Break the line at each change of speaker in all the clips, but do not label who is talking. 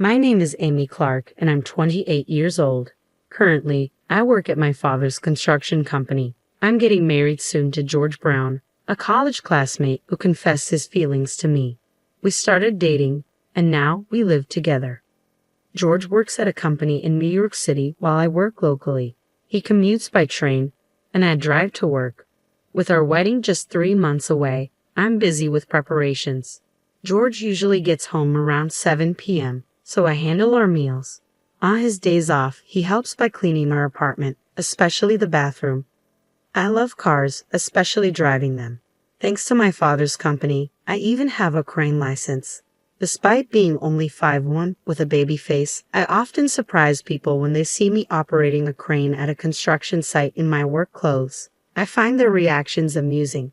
My name is Amy Clark, and I'm 28 years old. Currently, I work at my father's construction company. I'm getting married soon to George Brown, a college classmate who confessed his feelings to me. We started dating, and now we live together. George works at a company in New York City while I work locally. He commutes by train, and I drive to work. With our wedding just 3 months away, I'm busy with preparations. George usually gets home around 7 p.m., so I handle our meals. On his days off, he helps by cleaning our apartment, especially the bathroom. I love cars, especially driving them. Thanks to my father's company, I even have a crane license. Despite being only 5'1" with a baby face, I often surprise people when they see me operating a crane at a construction site in my work clothes. I find their reactions amusing.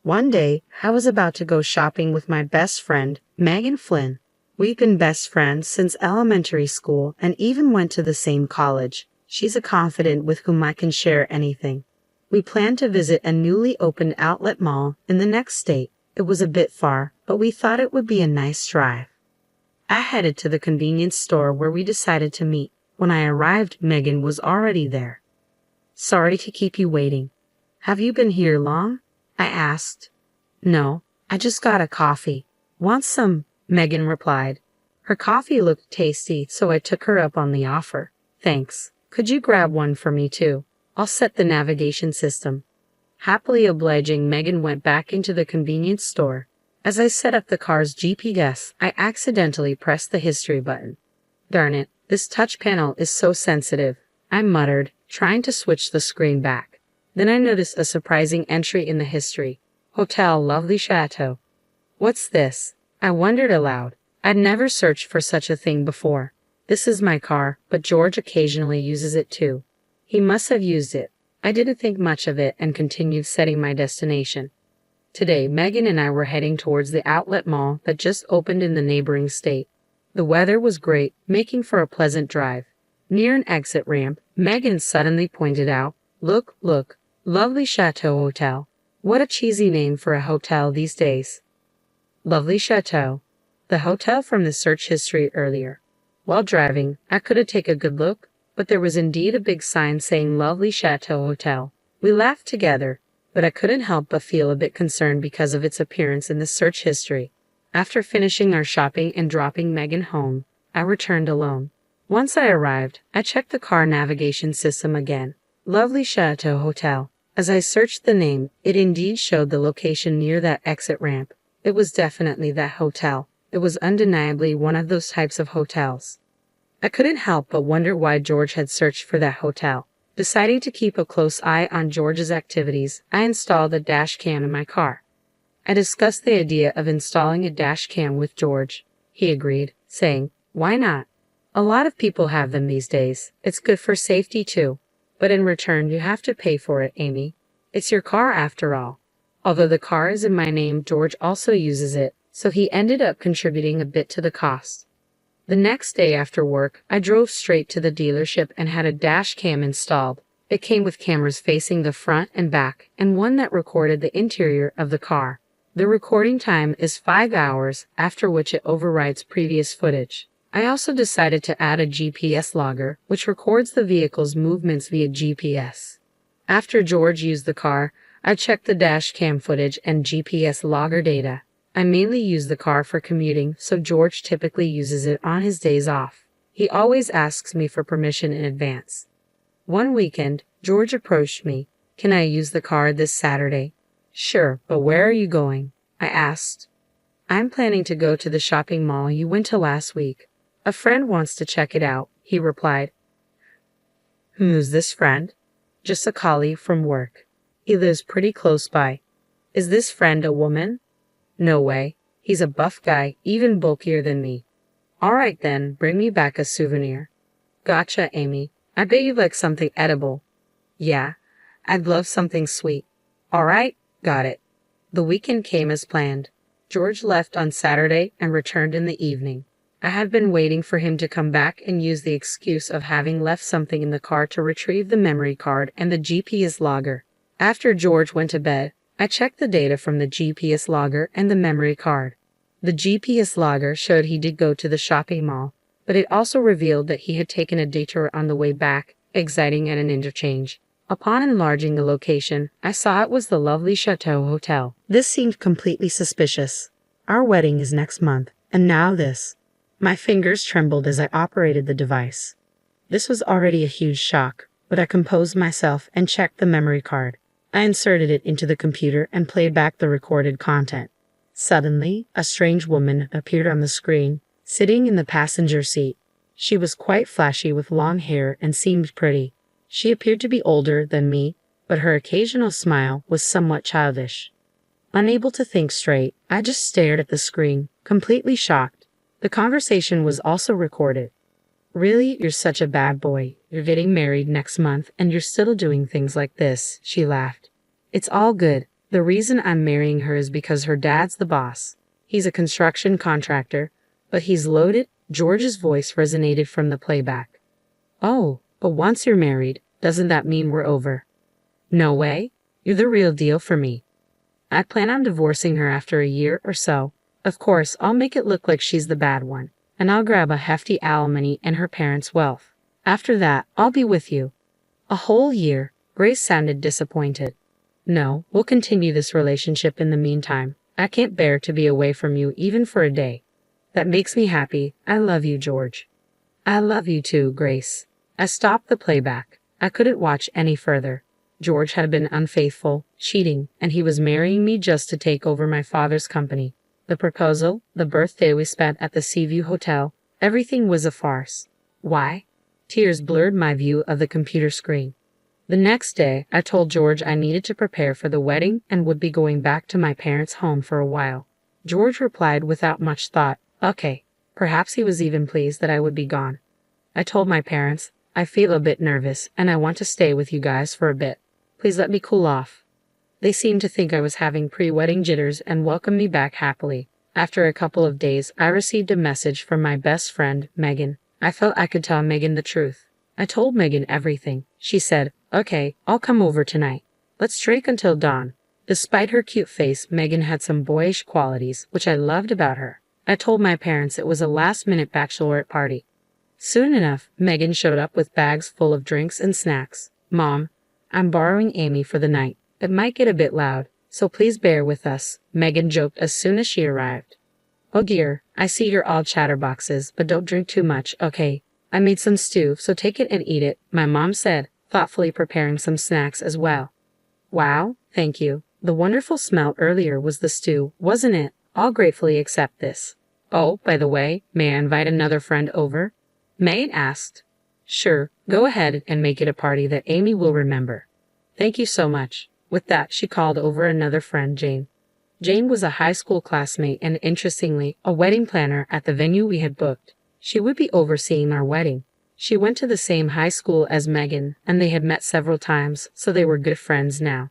One day, I was about to go shopping with my best friend, Megan Flynn. We've been best friends since elementary school and even went to the same college. She's a confidant with whom I can share anything. We planned to visit a newly opened outlet mall in the next state. It was a bit far, but we thought it would be a nice drive. I headed to the convenience store where we decided to meet. When I arrived, Megan was already there. "Sorry to keep you waiting. Have you been here long?" I asked. "No, I just got a coffee." "Want some?" Megan replied. Her coffee looked tasty, so I took her up on the offer. "Thanks. Could you grab one for me too? I'll set the navigation system." Happily obliging, Megan went back into the convenience store. As I set up the car's GPS, I accidentally pressed the history button. "Darn it, this touch panel is so sensitive," I muttered, trying to switch the screen back. Then I noticed a surprising entry in the history. Hotel Lovely Chateau. What's this? I wondered aloud. I'd never searched for such a thing before. This is my car, but George occasionally uses it too. He must have used it. I didn't think much of it and continued setting my destination. Today, Megan and I were heading towards the outlet mall that just opened in the neighboring state. The weather was great, making for a pleasant drive. Near an exit ramp, Megan suddenly pointed out, Look, Lovely Chateau Hotel. What a cheesy name for a hotel these days." Lovely Chateau, the hotel from the search history earlier. While driving, I couldn't take a good look, but there was indeed a big sign saying Lovely Chateau Hotel. We laughed together, but I couldn't help but feel a bit concerned because of its appearance in the search history. After finishing our shopping and dropping Megan home, I returned alone. Once I arrived, I checked the car navigation system again. Lovely Chateau Hotel. As I searched the name, it indeed showed the location near that exit ramp. It was definitely that hotel. It was undeniably one of those types of hotels. I couldn't help but wonder why George had searched for that hotel. Deciding to keep a close eye on George's activities, I installed a dash cam in my car. I discussed the idea of installing a dash cam with George. He agreed, saying, "Why not? A lot of people have them these days. It's good for safety too. But in return, you have to pay for it, Amy. It's your car after all." Although the car is in my name, George also uses it, so he ended up contributing a bit to the cost. The next day after work, I drove straight to the dealership and had a dash cam installed. It came with cameras facing the front and back, and one that recorded the interior of the car. The recording time is 5 hours, after which it overrides previous footage. I also decided to add a GPS logger, which records the vehicle's movements via GPS. After George used the car, I checked the dash cam footage and GPS logger data. I mainly use the car for commuting, so George typically uses it on his days off. He always asks me for permission in advance. One weekend, George approached me. "Can I use the car this Saturday?" "Sure, but where are you going?" I asked. "I'm planning to go to the shopping mall you went to last week. A friend wants to check it out," he replied. "Who's this friend?" "Just a colleague from work. He lives pretty close by." "Is this friend a woman?" "No way. He's a buff guy, even bulkier than me." "All right then, bring me back a souvenir." "Gotcha, Amy. I bet you'd like something edible." "Yeah, I'd love something sweet." "All right, got it." The weekend came as planned. George left on Saturday and returned in the evening. I had been waiting for him to come back and use the excuse of having left something in the car to retrieve the memory card and the GPS logger. After George went to bed, I checked the data from the GPS logger and the memory card. The GPS logger showed he did go to the shopping mall, but it also revealed that he had taken a detour on the way back, exiting at an interchange. Upon enlarging the location, I saw it was the lovely Chateau Hotel. This seemed completely suspicious. Our wedding is next month, and now this. My fingers trembled as I operated the device. This was already a huge shock, but I composed myself and checked the memory card. I inserted it into the computer and played back the recorded content. Suddenly, a strange woman appeared on the screen, sitting in the passenger seat. She was quite flashy with long hair and seemed pretty. She appeared to be older than me, but her occasional smile was somewhat childish. Unable to think straight, I just stared at the screen, completely shocked. The conversation was also recorded. "Really, you're such a bad boy. You're getting married next month and you're still doing things like this," she laughed. "It's all good. The reason I'm marrying her is because her dad's the boss. He's a construction contractor, but he's loaded." George's voice resonated from the playback. "Oh, but once you're married, doesn't that mean we're over?" "No way. You're the real deal for me. I plan on divorcing her after a year or so. Of course, I'll make it look like she's the bad one, and I'll grab a hefty alimony and her parents' wealth. After that, I'll be with you." "A whole year?" Grace sounded disappointed. "No, we'll continue this relationship in the meantime. I can't bear to be away from you even for a day." "That makes me happy. I love you, George." "I love you too, Grace." I stopped the playback. I couldn't watch any further. George had been unfaithful, cheating, and he was marrying me just to take over my father's company. The proposal, the birthday we spent at the Seaview Hotel, everything was a farce. Why? Tears blurred my view of the computer screen. The next day, I told George I needed to prepare for the wedding and would be going back to my parents' home for a while. George replied without much thought, "Okay." Perhaps he was even pleased that I would be gone. I told my parents, "I feel a bit nervous and I want to stay with you guys for a bit. Please let me cool off." They seemed to think I was having pre-wedding jitters and welcomed me back happily. After a couple of days, I received a message from my best friend, Megan. I felt I could tell Megan the truth. I told Megan everything. She said, "Okay, I'll come over tonight. Let's drink until dawn." Despite her cute face, Megan had some boyish qualities, which I loved about her. I told my parents it was a last-minute bachelorette party. Soon enough, Megan showed up with bags full of drinks and snacks. "Mom, I'm borrowing Amy for the night. It might get a bit loud, so please bear with us," Megan joked as soon as she arrived. "Oh dear, I see you're all chatterboxes, but don't drink too much, okay? I made some stew, so take it and eat it," my mom said, thoughtfully preparing some snacks as well. "Wow, thank you. The wonderful smell earlier was the stew, wasn't it? I'll gratefully accept this. Oh, by the way, may I invite another friend over?" Megan asked. "Sure, go ahead and make it a party that Amy will remember." "Thank you so much." With that, she called over another friend, Jane. Jane was a high school classmate and, interestingly, a wedding planner at the venue we had booked. She would be overseeing our wedding. She went to the same high school as Megan, and they had met several times, so they were good friends now.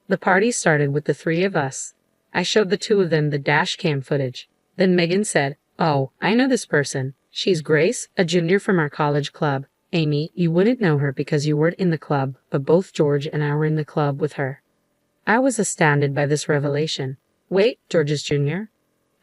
The party started with the three of us. I showed the two of them the dash cam footage. Then Megan said, "Oh, I know this person. She's Grace, a junior from our college club. Amy, you wouldn't know her because you weren't in the club, but both George and I were in the club with her." I was astounded by this revelation. Wait, George's junior?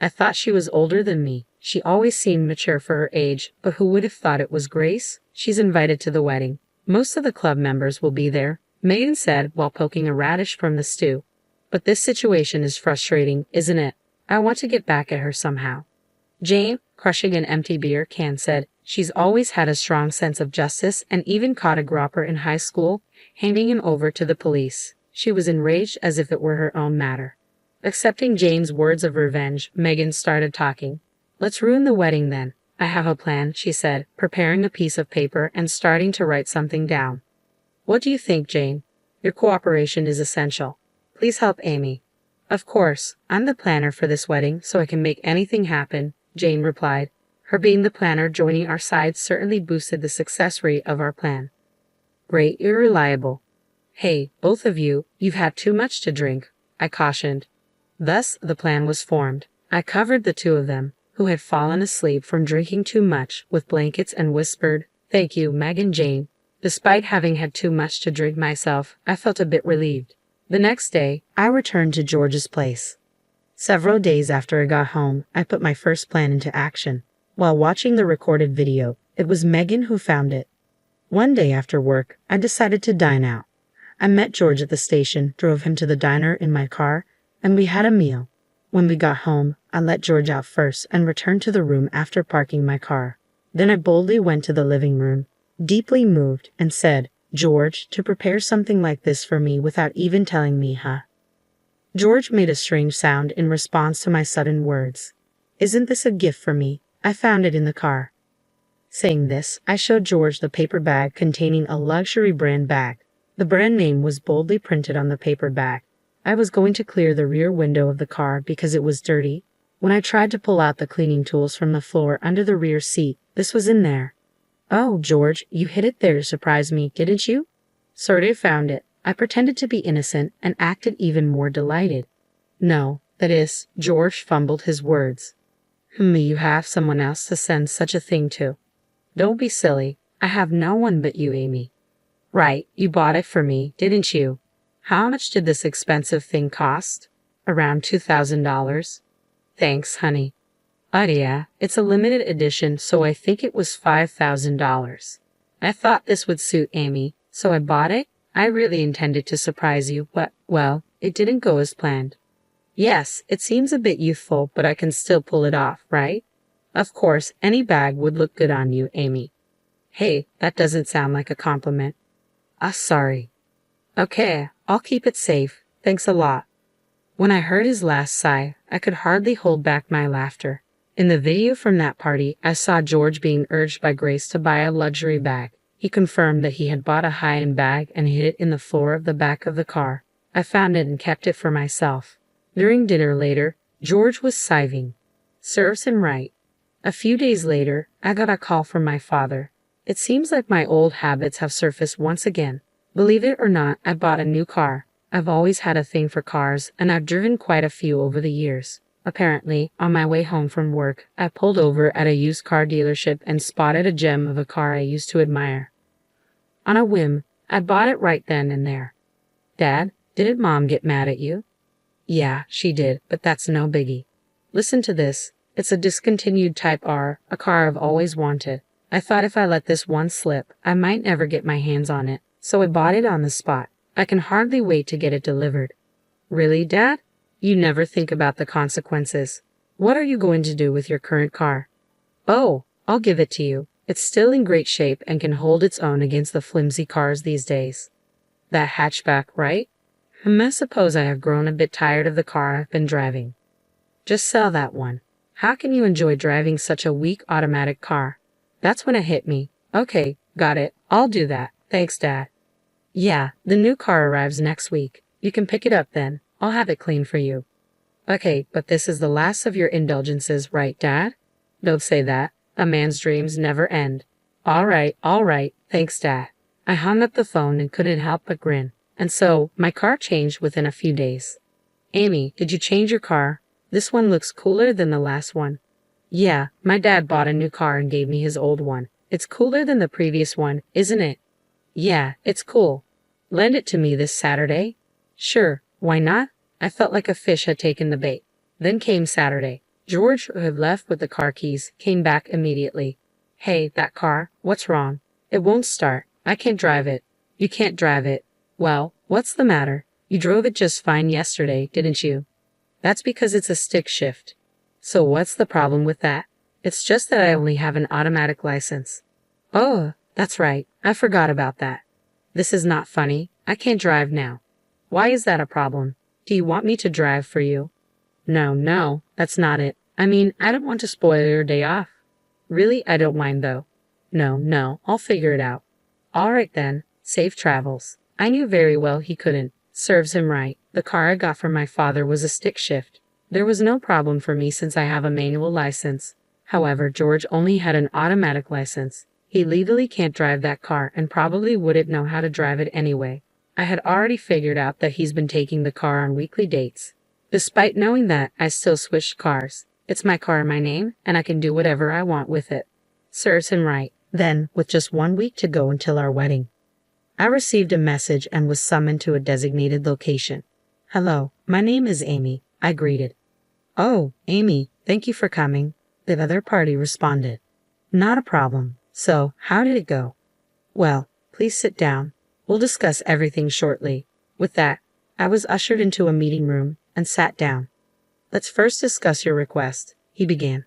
I thought she was older than me. She always seemed mature for her age, but who would have thought it was Grace? She's invited to the wedding. Most of the club members will be there, Megan said while poking a radish from the stew. But this situation is frustrating, isn't it? I want to get back at her somehow. Jane, crushing an empty beer can, said, "She's always had a strong sense of justice and even caught a gropper in high school, handing him over to the police." She was enraged as if it were her own matter. Accepting Jane's words of revenge, Megan started talking. "Let's ruin the wedding then. I have a plan," she said, preparing a piece of paper and starting to write something down. "What do you think, Jane? Your cooperation is essential. Please help Amy." "Of course, I'm the planner for this wedding, so I can make anything happen," Jane replied. Her being the planner joining our side certainly boosted the success rate of our plan. "Great, you're reliable." "Hey, both of you, you've had too much to drink," I cautioned. Thus, the plan was formed. I covered the two of them, who had fallen asleep from drinking too much, with blankets and whispered, "Thank you, Meg and Jane." Despite having had too much to drink myself, I felt a bit relieved. The next day, I returned to George's place. Several days after I got home, I put my first plan into action. While watching the recorded video, it was Megan who found it. One day after work, I decided to dine out. I met George at the station, drove him to the diner in my car, and we had a meal. When we got home, I let George out first and returned to the room after parking my car. Then I boldly went to the living room, deeply moved, and said, "George, to prepare something like this for me without even telling me, huh?" George made a strange sound in response to my sudden words. "Isn't this a gift for me? I found it in the car." Saying this, I showed George the paper bag containing a luxury brand bag. The brand name was boldly printed on the paper bag. I was going to clear the rear window of the car because it was dirty. When I tried to pull out the cleaning tools from the floor under the rear seat, this was in there. "Oh, George, you hid it there to surprise me, didn't you?" "Sort of found it." I pretended to be innocent and acted even more delighted. "No, that is," George fumbled his words. You have someone else to send such a thing to." "Don't be silly. I have no one but you, Amy." "Right, you bought it for me, didn't you? How much did this expensive thing cost?" "Around $2,000. "Thanks, honey." "Oh yeah, it's a limited edition, so I think it was $5,000. I thought this would suit Amy, so I bought it. I really intended to surprise you, but, well, it didn't go as planned." "Yes, it seems a bit youthful, but I can still pull it off, right?" "Of course, any bag would look good on you, Amy." "Hey, that doesn't sound like a compliment." Sorry." "Okay, I'll keep it safe. Thanks a lot." When I heard his last sigh, I could hardly hold back my laughter. In the video from that party, I saw George being urged by Grace to buy a luxury bag. He confirmed that he had bought a high-end bag and hid it in the floor of the back of the car. I found it and kept it for myself. During dinner later, George was sighing. Serves him right. A few days later, I got a call from my father. It seems like my old habits have surfaced once again. Believe it or not, I bought a new car. I've always had a thing for cars, and I've driven quite a few over the years. Apparently, on my way home from work, I pulled over at a used car dealership and spotted a gem of a car I used to admire. On a whim, I bought it right then and there. "Dad, didn't Mom get mad at you?" "Yeah, she did, but that's no biggie. Listen to this. It's a discontinued Type R, a car I've always wanted. I thought if I let this one slip, I might never get my hands on it, so I bought it on the spot. I can hardly wait to get it delivered." "Really, Dad? You never think about the consequences. What are you going to do with your current car?" "Oh, I'll give it to you. It's still in great shape and can hold its own against the flimsy cars these days." "That hatchback, right?" I suppose I have grown a bit tired of the car I've been driving." "Just sell that one. How can you enjoy driving such a weak automatic car?" That's when it hit me. "Okay, got it. I'll do that. Thanks, Dad." "Yeah, the new car arrives next week. You can pick it up then. I'll have it cleaned for you." "Okay, but this is the last of your indulgences, right, Dad?" "Don't say that. A man's dreams never end." All right. Thanks, Dad." I hung up the phone and couldn't help but grin. And so, my car changed within a few days. "Amy, did you change your car? This one looks cooler than the last one." "Yeah, my dad bought a new car and gave me his old one. It's cooler than the previous one, isn't it?" "Yeah, it's cool. Lend it to me this Saturday?" "Sure, why not?" I felt like a fish had taken the bait. Then came Saturday. George, who had left with the car keys, came back immediately. "Hey, that car, what's wrong?" "It won't start. I can't drive it." "You can't drive it? Well, what's the matter? You drove it just fine yesterday, didn't you?" "That's because it's a stick shift." "So what's the problem with that?" "It's just that I only have an automatic license." "Oh, that's right. I forgot about that." "This is not funny. I can't drive now." "Why is that a problem? Do you want me to drive for you?" No, that's not it. I mean, I don't want to spoil your day off." "Really, I don't mind though." No, I'll figure it out." "All right then. Safe travels." I knew very well he couldn't. Serves him right. The car I got from my father was a stick shift. There was no problem for me since I have a manual license. However, George only had an automatic license. He legally can't drive that car and probably wouldn't know how to drive it anyway. I had already figured out that he's been taking the car on weekly dates. Despite knowing that, I still switched cars. It's my car in my name, and I can do whatever I want with it. Serves him right. Then, with just 1 week to go until our wedding, I received a message and was summoned to a designated location. "Hello, my name is Amy," I greeted. "Oh, Amy, thank you for coming. The other party responded. Not a problem. So, how did it go? Well, please sit down. We'll discuss everything shortly. With that, I was ushered into a meeting room and sat down. Let's first discuss your request, he began.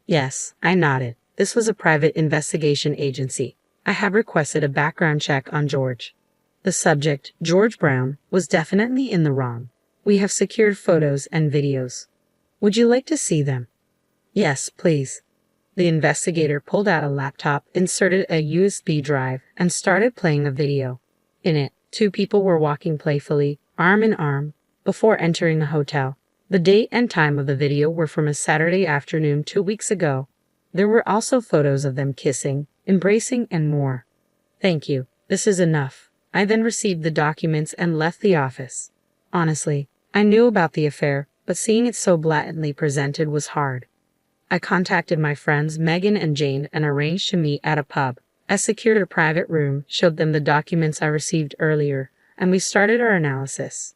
Yes, I nodded. This was a private investigation agency. I have requested a background check on George. The subject, George Brown, was definitely in the wrong. We have secured photos and videos. Would you like to see them? Yes, please. The investigator pulled out a laptop, inserted a USB drive, and started playing a video. In it, two people were walking playfully, arm in arm, before entering a hotel. The date and time of the video were from a Saturday afternoon 2 weeks ago. There were also photos of them kissing, embracing, and more. Thank you. This is enough. I then received the documents and left the office. Honestly, I knew about the affair, but seeing it so blatantly presented was hard. I contacted my friends Megan and Jane and arranged to meet at a pub. I secured a private room, showed them the documents I received earlier, and we started our analysis.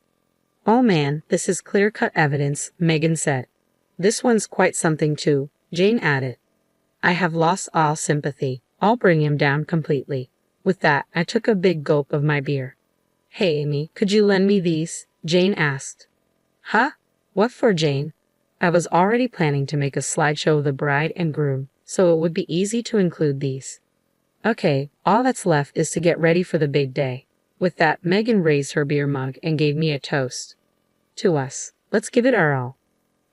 Oh man, this is clear-cut evidence, Megan said. This one's quite something too, Jane added. I have lost all sympathy. I'll bring him down completely. With that, I took a big gulp of my beer. Hey Amy, could you lend me these? Jane asked. Huh? What for, Jane? I was already planning to make a slideshow of the bride and groom, so it would be easy to include these. Okay, all that's left is to get ready for the big day. With that, Megan raised her beer mug and gave me a toast. To us. Let's give it our all.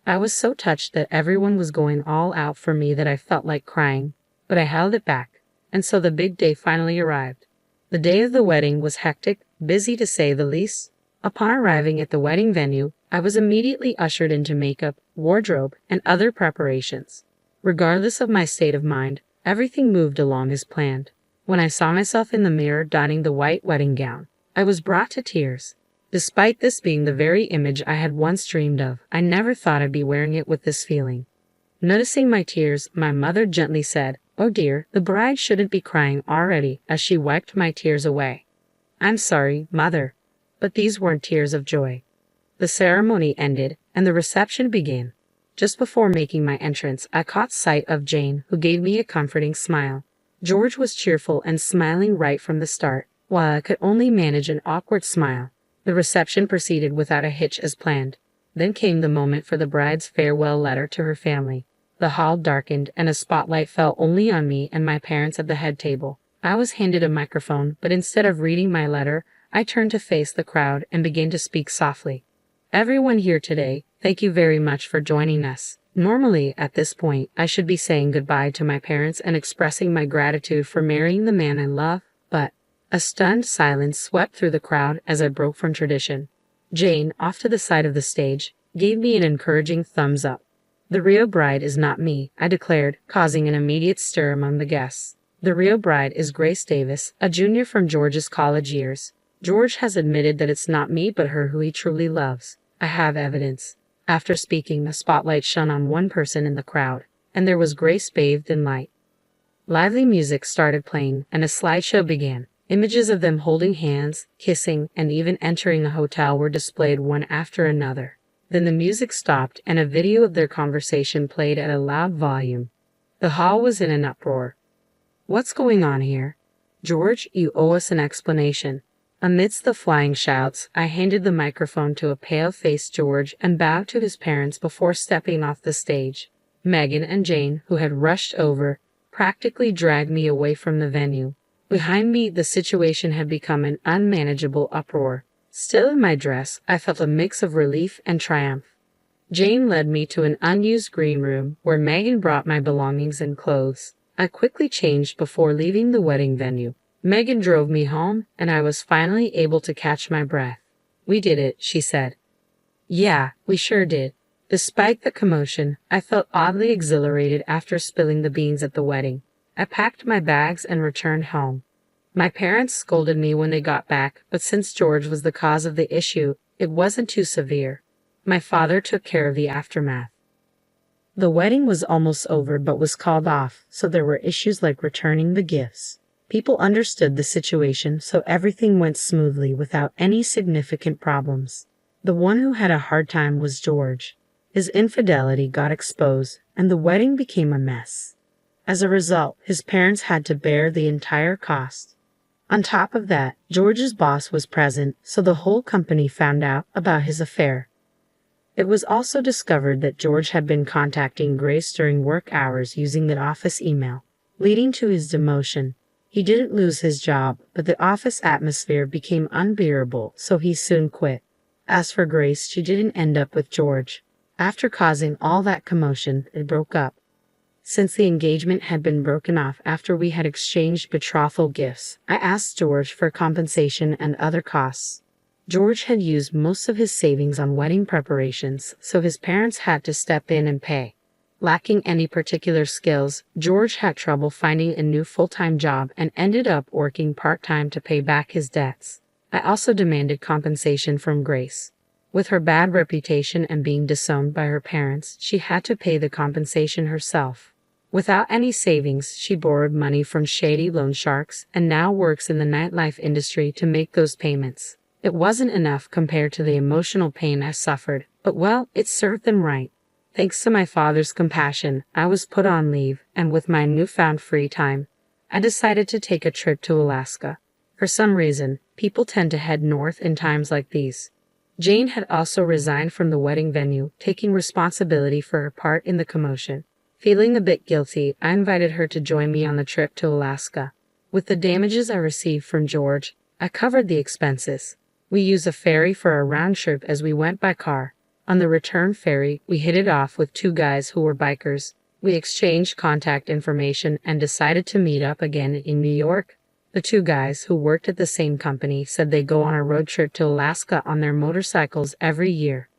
I was so touched that everyone was going all out for me that I felt like crying, but I held it back, and so the big day finally arrived. The day of the wedding was hectic, busy to say the least. Upon arriving at the wedding venue, I was immediately ushered into makeup, wardrobe, and other preparations. Regardless of my state of mind, everything moved along as planned. When I saw myself in the mirror donning the white wedding gown, I was brought to tears. Despite this being the very image I had once dreamed of, I never thought I'd be wearing it with this feeling. Noticing my tears, my mother gently said, "Oh dear, the bride shouldn't be crying already," as she wiped my tears away. I'm sorry, Mother, but these weren't tears of joy. The ceremony ended, and the reception began. Just before making my entrance, I caught sight of Jane, who gave me a comforting smile. George was cheerful and smiling right from the start, while I could only manage an awkward smile. The reception proceeded without a hitch as planned. Then came the moment for the bride's farewell letter to her family. The hall darkened, and a spotlight fell only on me and my parents at the head table. I was handed a microphone, but instead of reading my letter, I turned to face the crowd and began to speak softly. Everyone here today, thank you very much for joining us. Normally, at this point, I should be saying goodbye to my parents and expressing my gratitude for marrying the man I love, but a stunned silence swept through the crowd as I broke from tradition. Jane, off to the side of the stage, gave me an encouraging thumbs up. The real bride is not me, I declared, causing an immediate stir among the guests. The real bride is Grace Davis, a junior from George's college years. George has admitted that it's not me but her who he truly loves. I have evidence. After speaking, the spotlight shone on one person in the crowd, and there was Grace bathed in light. Lively music started playing, and a slideshow began. Images of them holding hands, kissing, and even entering a hotel were displayed one after another. Then the music stopped, and a video of their conversation played at a loud volume. The hall was in an uproar. What's going on here? George, you owe us an explanation. Amidst the flying shouts, I handed the microphone to a pale-faced George and bowed to his parents before stepping off the stage. Megan and Jane, who had rushed over, practically dragged me away from the venue. Behind me, the situation had become an unmanageable uproar. Still in my dress, I felt a mix of relief and triumph. Jane led me to an unused green room where Megan brought my belongings and clothes. I quickly changed before leaving the wedding venue. Megan drove me home, and I was finally able to catch my breath. We did it, she said. Yeah, we sure did. Despite the commotion, I felt oddly exhilarated after spilling the beans at the wedding. I packed my bags and returned home. My parents scolded me when they got back, but since George was the cause of the issue, it wasn't too severe. My father took care of the aftermath. The wedding was almost over but was called off, so there were issues like returning the gifts. People understood the situation, so everything went smoothly without any significant problems. The one who had a hard time was George. His infidelity got exposed, and the wedding became a mess. As a result, his parents had to bear the entire cost. On top of that, George's boss was present, so the whole company found out about his affair. It was also discovered that George had been contacting Grace during work hours using the office email, leading to his demotion. He didn't lose his job, but the office atmosphere became unbearable, so he soon quit. As for Grace, she didn't end up with George. After causing all that commotion, they broke up. Since the engagement had been broken off after we had exchanged betrothal gifts, I asked George for compensation and other costs. George had used most of his savings on wedding preparations, so his parents had to step in and pay. Lacking any particular skills, George had trouble finding a new full-time job and ended up working part-time to pay back his debts. I also demanded compensation from Grace. With her bad reputation and being disowned by her parents, she had to pay the compensation herself. Without any savings, she borrowed money from shady loan sharks and now works in the nightlife industry to make those payments. It wasn't enough compared to the emotional pain I suffered, but well, it served them right. Thanks to my father's compassion, I was put on leave, and with my newfound free time, I decided to take a trip to Alaska. For some reason, people tend to head north in times like these. Jane had also resigned from the wedding venue, taking responsibility for her part in the commotion. Feeling a bit guilty, I invited her to join me on the trip to Alaska. With the damages I received from George, I covered the expenses. We used a ferry for a round trip as we went by car. On the return ferry, we hit it off with two guys who were bikers. We exchanged contact information and decided to meet up again in New York. The two guys who worked at the same company said they go on a road trip to Alaska on their motorcycles every year.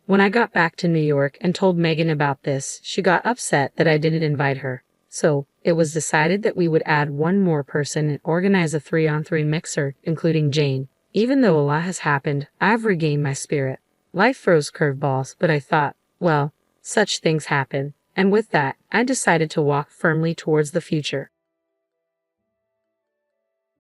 When I got back to New York and told Megan about this, she got upset that I didn't invite her. So, it was decided that we would add one more person and organize a 3-on-3 mixer, including Jane. Even though a lot has happened, I've regained my spirit. Life throws curveballs, but I thought, well, such things happen. And with that, I decided to walk firmly towards the future.